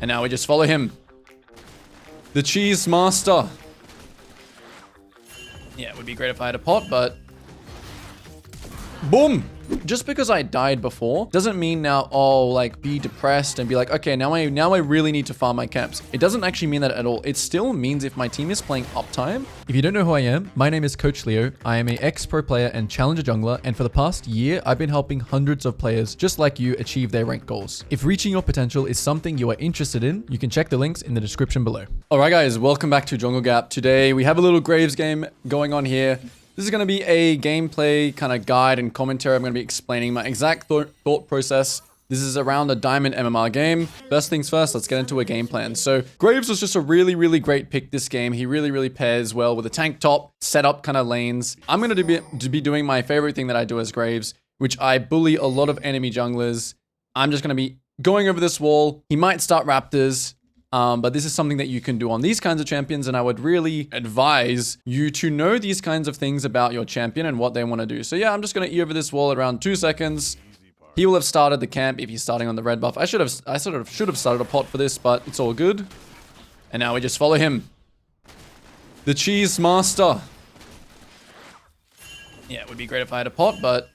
And now we just follow him. The cheese master. Yeah, it would be great if I had a pot, but... Boom! Just because I died before doesn't mean now I'll like be depressed and be like, okay, now I really need to farm my camps. It doesn't actually mean that at all. It still means if my team is playing uptime. If you don't know who I am, my name is Coach Leo. I am an ex-pro player and challenger jungler, and for the past year, I've been helping hundreds of players just like you achieve their rank goals. If reaching your potential is something you are interested in, you can check the links in the description below. All right, guys, welcome back to Jungle Gap. Today, we have a little Graves game going on here. This is going to be a gameplay kind of guide and commentary. I'm going to be explaining my exact thought process. This is around a Diamond MMR game. First things first, let's get into a game plan. So Graves was just a really, really great pick this game. He really, really pairs well with a tank top, setup kind of lanes. I'm going to be doing my favorite thing that I do as Graves, which I bully a lot of enemy junglers. I'm just going to be going over this wall. He might start Raptors. But this is something that you can do on these kinds of champions, and I would really advise you to know these kinds of things about your champion and what they want to do. So yeah, I'm just going to E over this wall at around 2 seconds. He will have started the camp if he's starting on the red buff. I should have started a pot for this, but it's all good. And now we just follow him. The cheese master. Yeah, it would be great if I had a pot, but...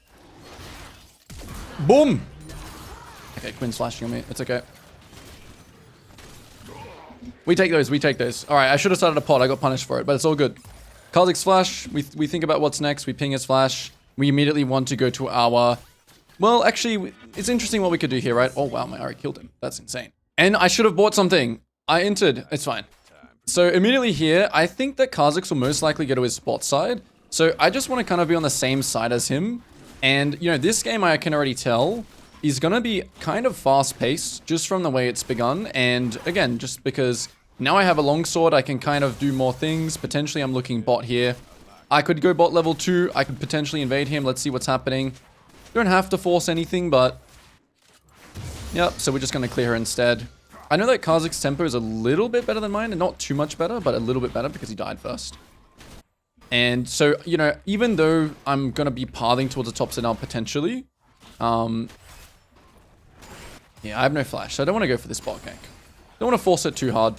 Boom! Okay, Quinn's flashing on me. It's okay. We take those, we take those. All right, I should have started a pot. I got punished for it, but it's all good. Kha'Zix's flash. We think about what's next. We ping his flash. We immediately want to go to our... Well, actually, it's interesting what we could do here, right? Oh, wow, my Ahri killed him. That's insane. And I should have bought something. I entered. It's fine. So immediately here, I think that Kha'Zix will most likely go to his spot side. So I just want to kind of be on the same side as him. And, you know, this game I can already tell is going to be kind of fast-paced just from the way it's begun. And again, just because now I have a longsword, I can kind of do more things. Potentially, I'm looking bot here. I could go bot level 2. I could potentially invade him. Let's see what's happening. Don't have to force anything, but... Yep, so we're just going to clear her instead. I know that Kha'Zix's tempo is a little bit better than mine, and not too much better, but a little bit better because he died first. And so, you know, even though I'm going to be pathing towards the top side now potentially, yeah, I have no flash, so I don't want to go for this bot gank. Don't want to force it too hard.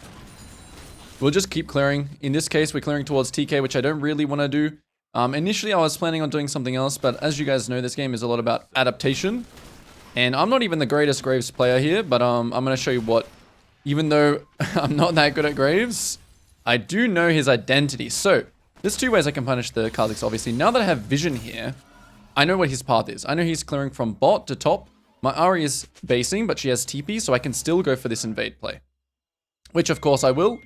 We'll just keep clearing. In this case, we're clearing towards TK, which I don't really want to do. Initially, I was planning on doing something else, but as you guys know, this game is a lot about adaptation. And I'm not even the greatest Graves player here, but I'm going to show you what... Even though I'm not that good at Graves, I do know his identity. So, there's 2 ways I can punish the Kha'Zix, obviously. Now that I have vision here, I know what his path is. I know he's clearing from bot to top. My Ahri is basing, but she has TP, so I can still go for this invade play. Which, of course, I will.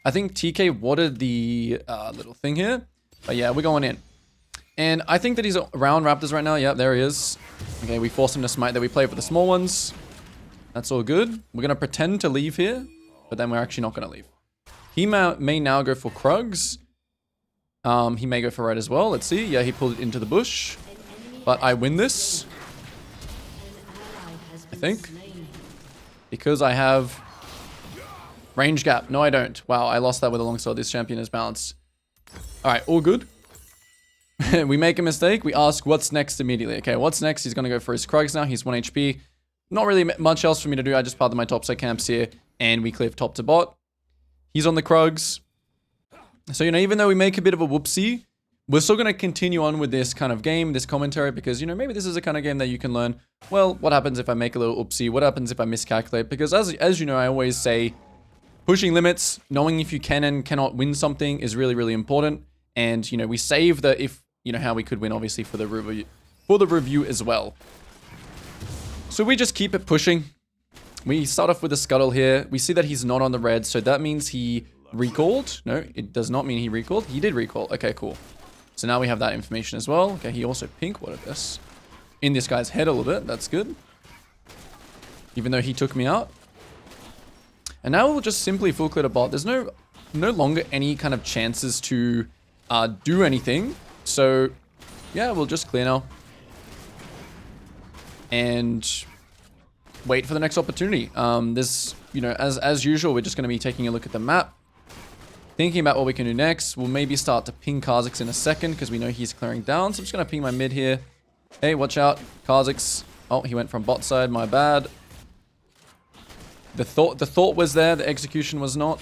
I think TK watered the little thing here. But yeah, we're going in. And I think that he's around Raptors right now. Yep, there he is. Okay, we force him to smite that we play for the small ones. That's all good. We're going to pretend to leave here, but then we're actually not going to leave. He may now go for Krugs. He may go for red as well. Let's see. Yeah, he pulled it into the bush. But I win this. I think. Because I have range gap. No, I don't. Wow, I lost that with a longsword. This champion is balanced. Alright, all good. We make a mistake. We ask what's next immediately. Okay, what's next? He's going to go for his Krugs now. He's 1 HP. Not really much else for me to do. I just path my topside camps here. And we clear top to bot. He's on the Krugs. So, you know, even though we make a bit of a whoopsie, we're still going to continue on with this kind of game, this commentary, because, you know, maybe this is a kind of game that you can learn, well, what happens if I make a little oopsie? What happens if I miscalculate? Because as you know, I always say, pushing limits, knowing if you can and cannot win something is really, really important. And, you know, we save the if, you know, how we could win, obviously, for the review as well. So we just keep it pushing. We start off with a scuttle here. We see that he's not on the red, so that means he recalled. No, it does not mean he recalled. He did recall. Okay, cool. So now we have that information as well. Okay, he also pink watered this. In this guy's head a little bit. That's good. Even though he took me out. And now we'll just simply full clear the bot. There's no longer any kind of chances to do anything. So, yeah, we'll just clear now. And wait for the next opportunity. This, you know, as usual, we're just going to be taking a look at the map. Thinking about what we can do next. We'll maybe start to ping Kha'Zix in a second because we know he's clearing down. So I'm just going to ping my mid here. Hey, watch out. Kha'Zix. Oh, he went from bot side. My bad. The thought was there, the execution was not.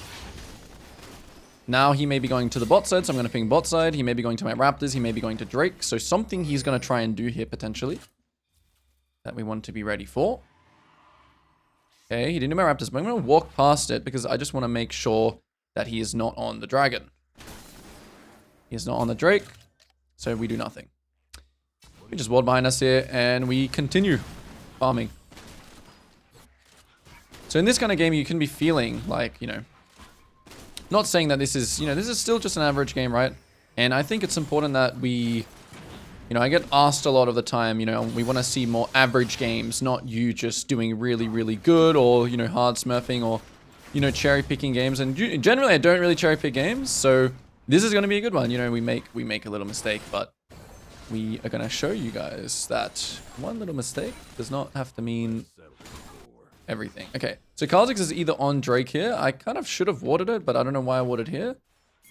Now he may be going to the bot side, so I'm going to ping bot side. He may be going to my Raptors. He may be going to Drake. So something he's going to try and do here potentially that we want to be ready for. Okay, he didn't do my Raptors, but I'm going to walk past it because I just want to make sure that he is not on the Dragon. He is not on the Drake, so we do nothing. We just ward behind us here, and we continue farming. So in this kind of game, you can be feeling like, you know, not saying that this is, you know, this is still just an average game, right? And I think it's important that we, you know, I get asked a lot of the time, you know, we want to see more average games, not you just doing really, really good or, you know, hard smurfing or, you know, cherry picking games. And generally, I don't really cherry pick games. So this is going to be a good one. You know, we make a little mistake, but we are going to show you guys that one little mistake does not have to mean everything. Okay, so Kha'Zix is either on Drake here. I kind of should have warded it, but I don't know why I warded here.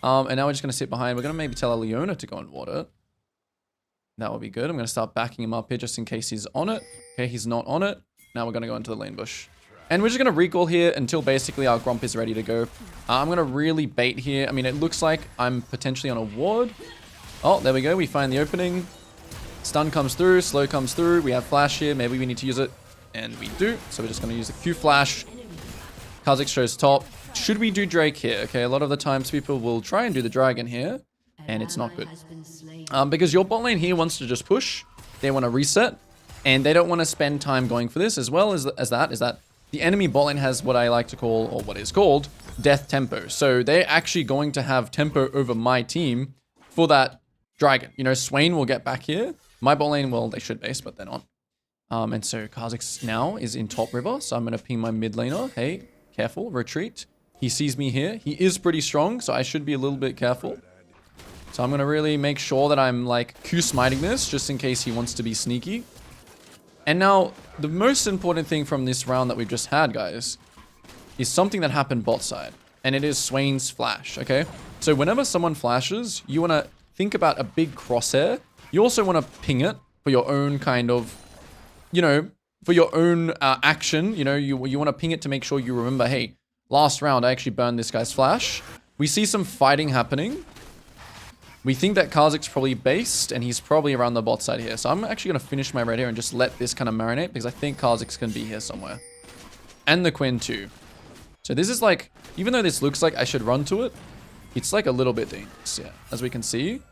And now we're just going to sit behind. We're going to maybe tell our Leona to go and ward it. That would be good. I'm going to start backing him up here just in case he's on it. Okay, he's not on it. Now we're going to go into the lane bush. And we're just going to recall here until basically our Gromp is ready to go. I'm going to really bait here. I mean, it looks like I'm potentially on a ward. Oh, there we go. We find the opening. Stun comes through. Slow comes through. We have flash here. Maybe we need to use it. And we do. So we're just going to use the Q flash. Kha'Zix shows top. Should we do Drake here? Okay, a lot of the times people will try and do the Dragon here. And it's not good. Because your bot lane here wants to just push. They want to reset. And they don't want to spend time going for this. As well as that the enemy bot lane has what I like to call, or what is called, death tempo. So they're actually going to have tempo over my team for that Dragon. You know, Swain will get back here. My bot lane, well, they should base, but they're not. And so Kha'Zix now is in top river. So I'm going to ping my mid laner. Hey, careful, retreat. He sees me here. He is pretty strong, so I should be a little bit careful. So I'm going to really make sure that I'm like Q smiting this just in case he wants to be sneaky. And now the most important thing from this round that we've just had, guys, is something that happened bot side. And it is Swain's flash, okay? So whenever someone flashes, you want to think about a big crosshair. You also want to ping it for your own kind of, you know, for your own action. You know, you want to ping it to make sure you remember, hey, last round I actually burned this guy's flash. We see some fighting happening. We think that Kha'Zix probably based, and he's probably around the bot side here. So I'm actually going to finish my red here and just let this kind of marinate, because I think Kha'Zix can be here somewhere. And the Quinn too. So this is like, even though this looks like I should run to it, it's like a little bit dangerous, yeah, as we can see.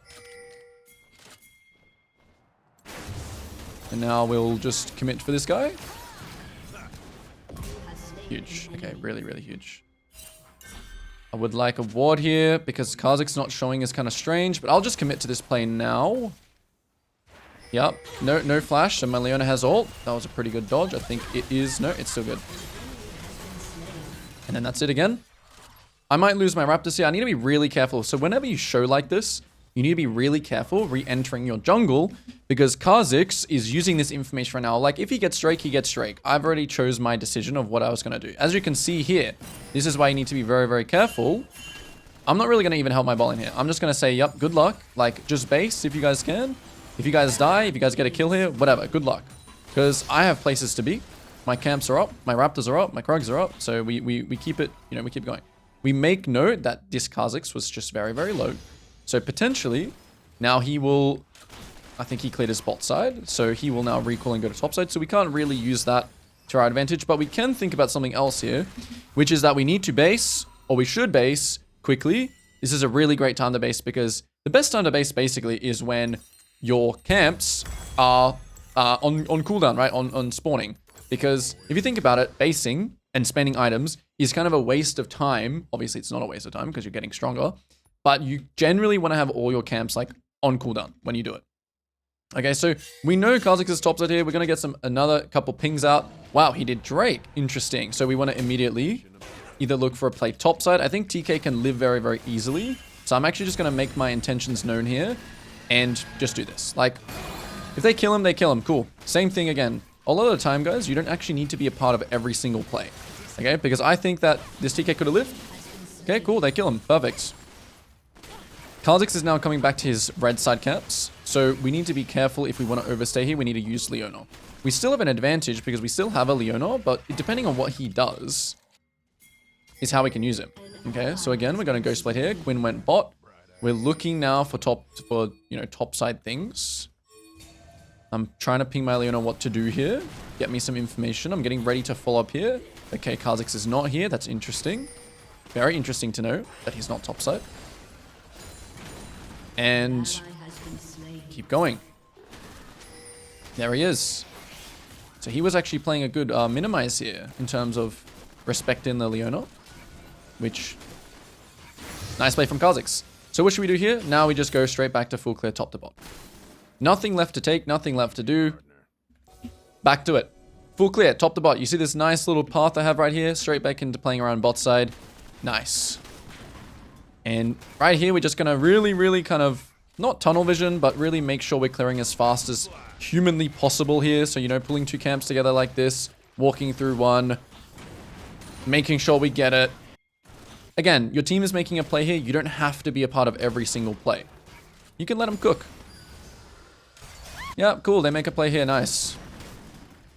And now we'll just commit for this guy. Huge. Okay, really, really huge. I would like a ward here because Kha'Zix not showing is kind of strange, but I'll just commit to this play now. Yep, no flash, so my Leona has ult. That was a pretty good dodge. I think it is. No, it's still good. And then that's it again. I might lose my Raptors here. I need to be really careful. So whenever you show like this, you need to be really careful re-entering your jungle because Kha'Zix is using this information right now. Like, if he gets Drake, he gets Drake. I've already chose my decision of what I was going to do. As you can see here, this is why you need to be very, very careful. I'm not really going to even help my bot in here. I'm just going to say, yep, good luck. Like, just base if you guys can. If you guys die, if you guys get a kill here, whatever, good luck. Because I have places to be. My camps are up, my Raptors are up, my Krugs are up. So we keep it, you know, we keep going. We make note that this Kha'Zix was just very, very low. So potentially, now he will, I think he cleared his bot side. So he will now recall and go to top side. So we can't really use that to our advantage. But we can think about something else here, which is that we need to base, or we should base quickly. This is a really great time to base because the best time to base basically is when your camps are on cooldown, right? On spawning. Because if you think about it, basing and spending items is kind of a waste of time. Obviously, it's not a waste of time because you're getting stronger. But you generally want to have all your camps like on cooldown when you do it. Okay, so we know Kha'Zix is topside here. We're going to get another couple pings out. Wow, he did Drake. Interesting. So we want to immediately either look for a play topside. I think TK can live very, very easily. So I'm actually just going to make my intentions known here and just do this. Like, if they kill him, they kill him. Cool. Same thing again. A lot of the time, guys, you don't actually need to be a part of every single play. Okay, because I think that this TK could have lived. Okay, cool. They kill him. Perfect. Kha'Zix is now coming back to his red side camps. So we need to be careful if we want to overstay here. We need to use Leona. We still have an advantage because we still have a Leona, but depending on what he does, is how we can use him. Okay, so again, we're going to go split here. Quinn went bot. We're looking now for top side things. I'm trying to ping my Leona what to do here. Get me some information. I'm getting ready to follow up here. Okay, Kha'Zix is not here. That's interesting. Very interesting to know that he's not topside. And keep going. There he is. So he was actually playing a good minimize here in terms of respecting the Leona. Which, nice play from Kha'Zix. So what should we do here? Now we just go straight back to full clear top to bot. Nothing left to take, nothing left to do. Back to it. Full clear, top to bot. You see this nice little path I have right here? Straight back into playing around bot side. Nice. And right here, we're just going to really kind of, not tunnel vision, but really make sure we're clearing as fast as humanly possible here. So, you know, pulling two camps together like this. Walking through one. Making sure we get it. Again, your team is making a play here. You don't have to be a part of every single play. You can let them cook. Yeah, cool. They make a play here. Nice.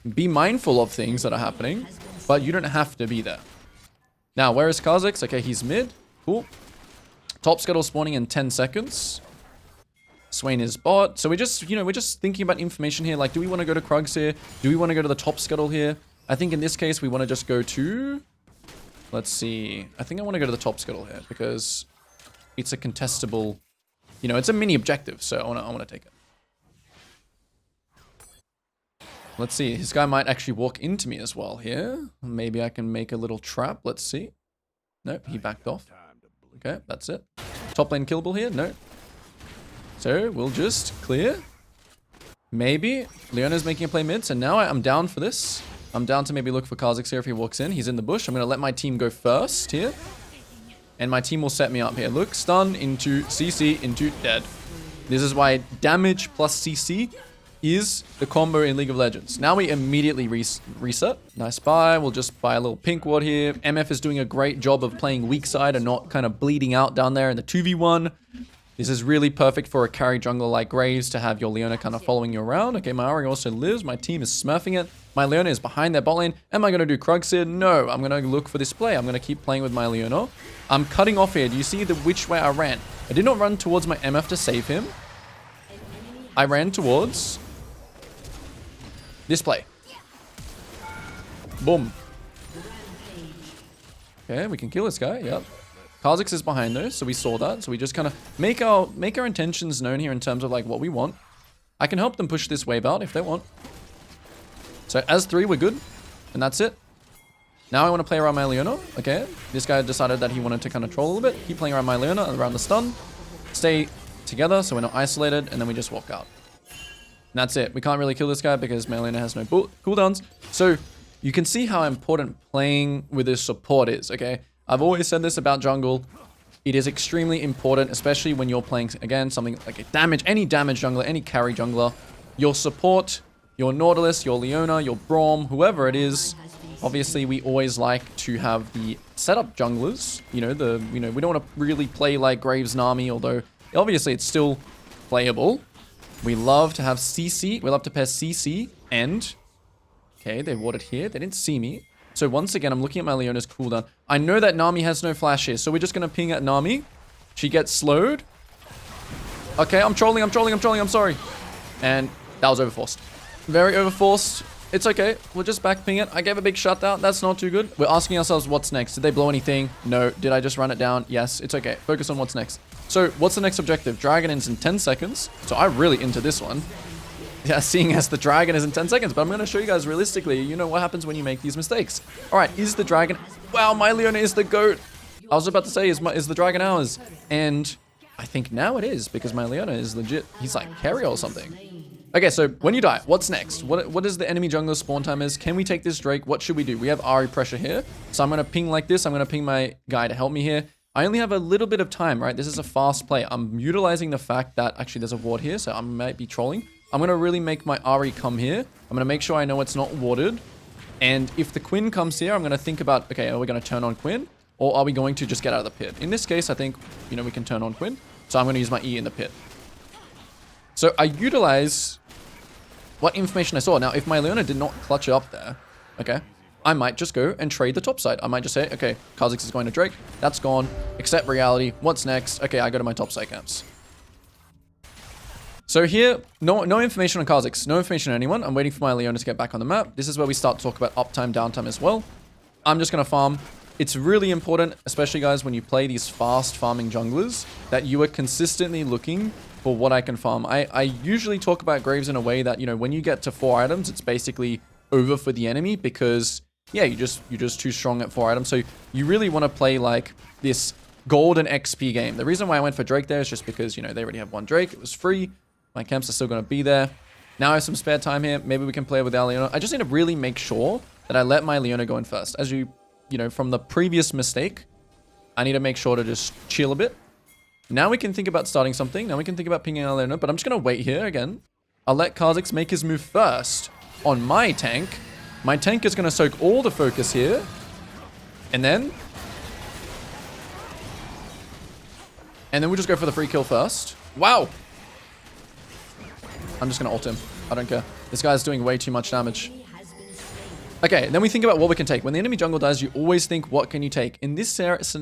Be mindful of things that are happening, but you don't have to be there. Now, where is Kha'Zix? Okay, he's mid. Cool. Top scuttle spawning in 10 seconds. Swain is bot. So we're just, you know, we're just thinking about information here. Like, do we want to go to Krugs here? Do we want to go to the top scuttle here? I think in this case, we want to just go to... Let's see. I think I want to go to the top scuttle here because it's a contestable... You know, it's a mini objective, so I want to take it. Let's see. His guy might actually walk into me as well here. Maybe I can make a little trap. Let's see. Nope, he backed off. Okay, that's it. Top lane killable here? No. So, we'll just clear. Maybe. Leona's making a play mid, so now I'm down for this. I'm down to maybe look for Kha'Zix here if he walks in. He's in the bush. I'm going to let my team go first here. And my team will set me up here. Look, stun into CC into dead. This is why damage plus CC is the combo in League of Legends. Now we immediately reset. Nice buy. We'll just buy a little pink ward here. MF is doing a great job of playing weak side and not kind of bleeding out down there in the 2v1. This is really perfect for a carry jungler like Graves to have your Leona kind of following you around. Okay, my Ahri also lives. My team is smurfing it. My Leona is behind their bot lane. Am I going to do Krugs here? No. I'm going to look for this play. I'm going to keep playing with my Leona. I'm cutting off here. Do you see the which way I ran? I did not run towards my MF to save him. I ran towards... this play. Boom. Okay, we can kill this guy. Yep. Kha'Zix is behind though, so we saw that. So we just kind of make our intentions known here in terms of like what we want. I can help them push this wave out if they want. So as 3, we're good. And that's it. Now I want to play around my Leona. Okay. This guy decided that he wanted to kind of troll a little bit. Keep playing around my Leona, around the stun. Stay together so we're not isolated. And then we just walk out. And that's it. We can't really kill this guy because my Leona has no cooldowns. So you can see how important playing with this support is, okay? I've always said this about jungle. It is extremely important, especially when you're playing, again, something like a damage, any damage jungler, any carry jungler. Your support, your Nautilus, your Leona, your Braum, whoever it is. Obviously, we always like to have the setup junglers. We don't want to really play like Graves Nami, although obviously it's still playable. We love to have CC. We love to pair CC and... Okay, they warded here. They didn't see me. So once again, I'm looking at my Leona's cooldown. I know that Nami has no flash here, so we're just going to ping at Nami. She gets slowed. Okay, I'm trolling, I'm sorry. And that was overforced. Very overforced. It's okay. We'll just back ping it. I gave a big shutdown. That's not too good. We're asking ourselves what's next. Did they blow anything? No. Did I just run it down? Yes. It's okay. Focus on what's next. So what's the next objective? Dragon ends in 10 seconds. So I'm really into this one. Yeah, seeing as the dragon is in 10 seconds. But I'm going to show you guys realistically, you know what happens when you make these mistakes. All right, is the dragon... Wow, my Leona is the GOAT. I was about to say, is the dragon ours? And I think now it is, because my Leona is legit. He's like carry or something. Okay, so when you die, what's next? What is the enemy jungler spawn time is? Can we take this Drake? What should we do? We have Ahri pressure here. So I'm going to ping like this. I'm going to ping my guy to help me here. I only have a little bit of time, right? This is a fast play. I'm utilizing the fact that actually there's a ward here, so I might be trolling. I'm going to really make my Ahri come here. I'm going to make sure I know it's not warded. And if the Quinn comes here, I'm going to think about, okay, are we going to turn on Quinn? Or are we going to just get out of the pit? In this case, I think, we can turn on Quinn. So I'm going to use my E in the pit. So I utilize what information I saw. Now, if my Leona did not clutch up there, okay, I might just go and trade the top side. I might just say, okay, Kha'Zix is going to Drake. That's gone. Accept reality. What's next? Okay, I go to my top side camps. So here, no information on Kha'Zix. No information on anyone. I'm waiting for my Leona to get back on the map. This is where we start to talk about uptime, downtime as well. I'm just going to farm. It's really important, especially guys, when you play these fast farming junglers, that you are consistently looking for what I can farm. I usually talk about Graves in a way that, you know, when you get to 4 items, it's basically over for the enemy because, yeah, you're just too strong at 4 items. So you really want to play like this golden XP game. The reason why I went for Drake there is just because, you know, they already have 1 Drake. It was free. My camps are still going to be there. Now I have some spare time here. Maybe we can play with our Leona. I just need to really make sure that I let my Leona go in first. As you know, from the previous mistake, I need to make sure to just chill a bit. Now we can think about starting something. Now we can think about pinging our Leona, but I'm just going to wait here again. I'll let Kha'Zix make his move first on my tank. My tank is going to soak all the focus here. And then we'll just go for the free kill first. Wow. I'm just going to ult him. I don't care. This guy's doing way too much damage. Okay, then we think about what we can take. When the enemy jungle dies, you always think, what can you take? In this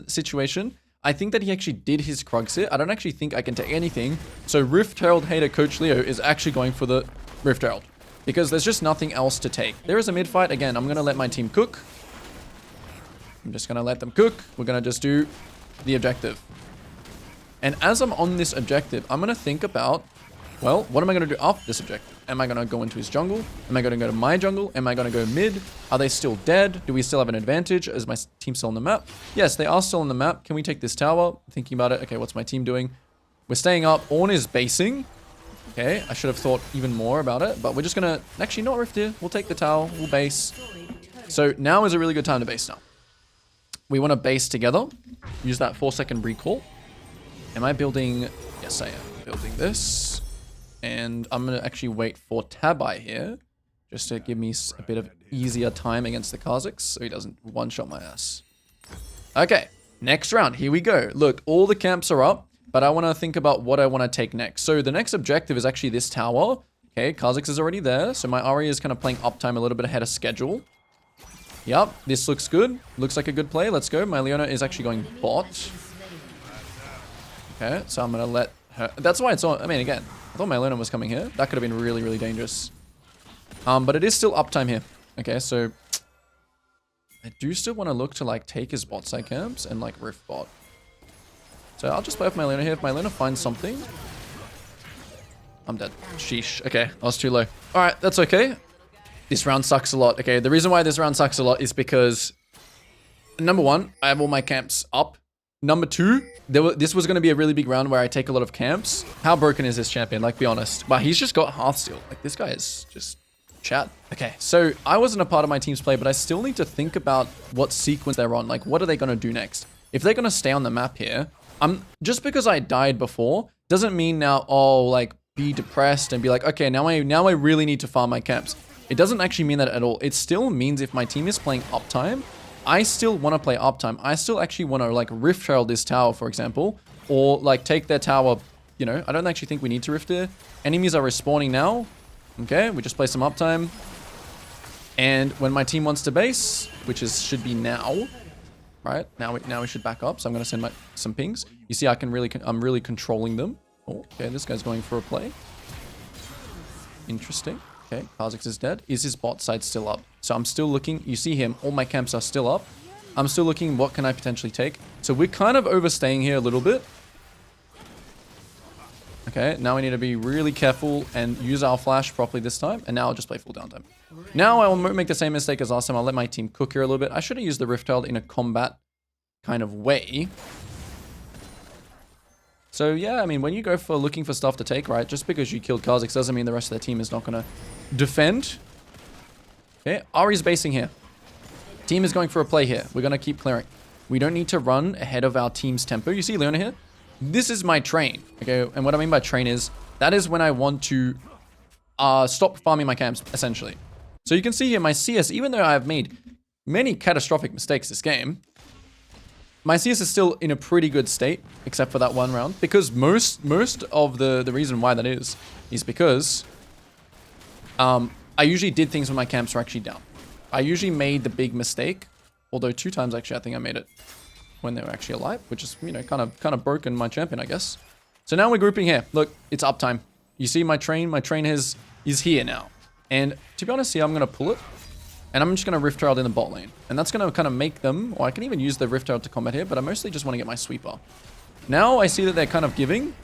situation, I think that he actually did his Kruxit. I don't actually think I can take anything. So Rift Herald hater Coach Leo is actually going for the Rift Herald, because there's just nothing else to take. There is a mid fight. Again, I'm going to let my team cook. I'm just going to let them cook. We're going to just do the objective. And as I'm on this objective, I'm going to think about, well, what am I going to do after this objective? Am I going to go into his jungle? Am I going to go to my jungle? Am I going to go mid? Are they still dead? Do we still have an advantage? Is my team still on the map? Yes, they are still on the map. Can we take this tower? Thinking about it. Okay, what's my team doing? We're staying up. Ornn is basing. Okay, I should have thought even more about it, but we're just going to actually not rift here. We'll take the tower. We'll base. So now is a really good time to base now. We want to base together. Use that 4-second recall. Am I building? Yes, I am building this. And I'm going to actually wait for Tabai here, just to give me a bit of easier time against the Kha'Zix, so he doesn't one-shot my ass. Okay, next round. Here we go. Look, all the camps are up, but I want to think about what I want to take next. So the next objective is actually this tower. Okay, Kha'Zix is already there, so my Ahri is kind of playing uptime a little bit ahead of schedule. Yep, this looks good. Looks like a good play. Let's go. My Leona is actually going bot. Okay, so I'm going to let her... That's why it's on... I mean, again... I thought my Leona was coming here. That could have been really, really dangerous. But it is still uptime here. Okay, so I do still want to look to like take his bot side camps and like rift bot. So I'll just play with my Leona here. If my Leona finds something, I'm dead. Sheesh. Okay, I was too low. All right, that's okay. This round sucks a lot. Okay, the reason why this round sucks a lot is because number 1, I have all my camps up. Number 2, this was going to be a really big round where I take a lot of camps. How broken is this champion? Like, be honest. But he's just got Hearthsteel. Like, this guy is just chat. Okay, so I wasn't a part of my team's play, but I still need to think about what sequence they're on. Like, what are they going to do next? If they're going to stay on the map here, just because I died before doesn't mean now, oh, like, be depressed and be like, okay, now I really need to farm my camps. It doesn't actually mean that at all. It still means if my team is playing uptime, I still want to play uptime. I still actually want to like Rift Herald this tower, for example, or like take their tower. You know, I don't actually think we need to Rift it. Enemies are respawning now. Okay, we just play some uptime. And when my team wants to base, which should be now, right? Now we should back up. So I'm going to send some pings. You see, I'm really controlling them. Oh, okay, this guy's going for a play. Interesting. Okay, Kha'Zix is dead. Is his bot side still up? So I'm still looking. You see him. All my camps are still up. I'm still looking. What can I potentially take? So we're kind of overstaying here a little bit. Okay, now we need to be really careful and use our flash properly this time. And now I'll just play full downtime. Now I will make the same mistake as last time. I'll let my team cook here a little bit. I should have used the Rift Herald in a combat kind of way. So yeah, I mean, when you go for looking for stuff to take, right, just because you killed Kha'Zix doesn't mean the rest of the team is not going to defend. Okay, Ahri's basing here. Team is going for a play here. We're going to keep clearing. We don't need to run ahead of our team's tempo. You see Leona here? This is my train. Okay, and what I mean by train is, that is when I want to stop farming my camps, essentially. So you can see here my CS, even though I have made many catastrophic mistakes this game, my CS is still in a pretty good state, except for that one round. Because most of the reason why that is because I usually did things when my camps were actually down. I usually made the big mistake, although 2 times actually I think I made it when they were actually alive, which is, you know, kind of broken my champion, I guess. So now we're grouping here. Look, it's uptime. You see my train is here now. And to be honest here, I'm going to pull it. And I'm just going to Rift Herald in the bot lane. And that's going to kind of make them, or I can even use the Rift Herald to combat here, but I mostly just want to get my sweeper. Now I see that they're kind of giving.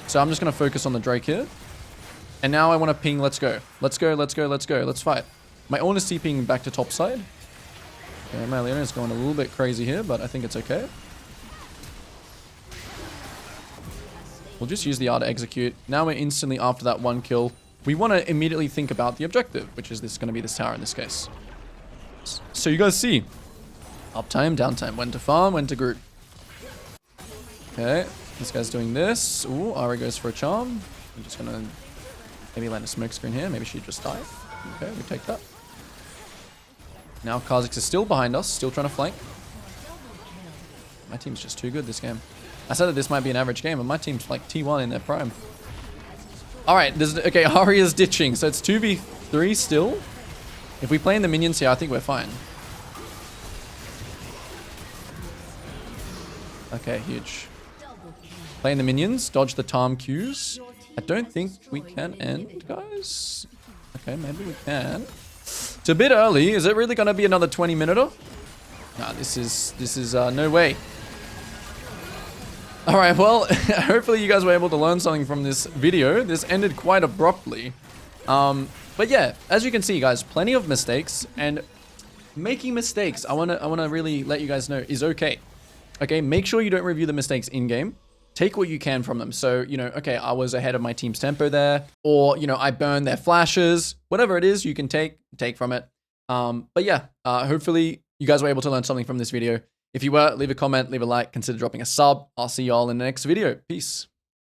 So I'm just going to focus on the Drake here. And now I want to ping, let's go. Let's go, let's go, let's go. Let's fight. My own is TPing back to top side. Okay, my Leona is going a little bit crazy here, but I think it's okay. We'll just use the R to execute. Now we're instantly after that 1 kill. We want to immediately think about the objective, which is this going to be this tower in this case. So you guys see. Uptime, downtime. When to farm, when to group. Okay, this guy's doing this. Ooh, Ari goes for a charm. I'm just going to maybe land a smoke screen here. Maybe she'd just die. Okay, we take that. Now Kha'Zix is still behind us, still trying to flank. My team's just too good this game. I said that this might be an average game, but my team's like T1 in their prime. Alright, okay, Ahri is ditching, so it's 2v3 still. If we play in the minions here, I think we're fine. Okay, huge. Playing the minions, dodge the Tarm Qs. I don't think we can end, guys. Okay, maybe we can. It's a bit early. Is it really going to be another 20-minute-er? Nah, this is no way. All right, well, hopefully you guys were able to learn something from this video. This ended quite abruptly. But yeah, as you can see, guys, plenty of mistakes, and making mistakes, I wanna really let you guys know, is okay. Okay, make sure you don't review the mistakes in-game. Take what you can from them. So, you know, okay, I was ahead of my team's tempo there, or, you know, I burned their flashes. Whatever it is, you can take from it. But yeah, hopefully you guys were able to learn something from this video. If you were, leave a comment, leave a like, consider dropping a sub. I'll see you all in the next video. Peace.